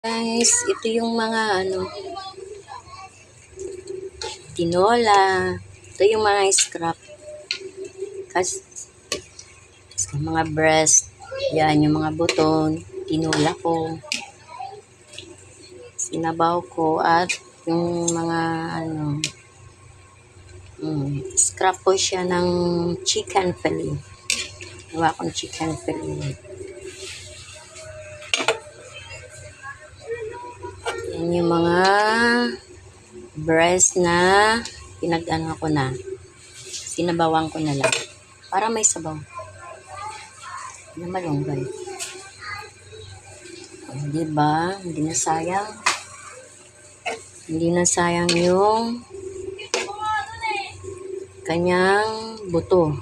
Guys, ito yung mga tinola. Ito yung mga scrap. Kasi mga breast. Yan, yung mga buton. Tinola ko. Sinabaw ko at yung mga scrap ko siya ng chicken fillet. Gawa kong chicken fillet. Yan yung mga breast na pinag-ano ko na. Sinabawan ko na lang. Para may sabaw. Na malunggay. Diba? Hindi na sayang. Hindi na sayang yung kanyang buto.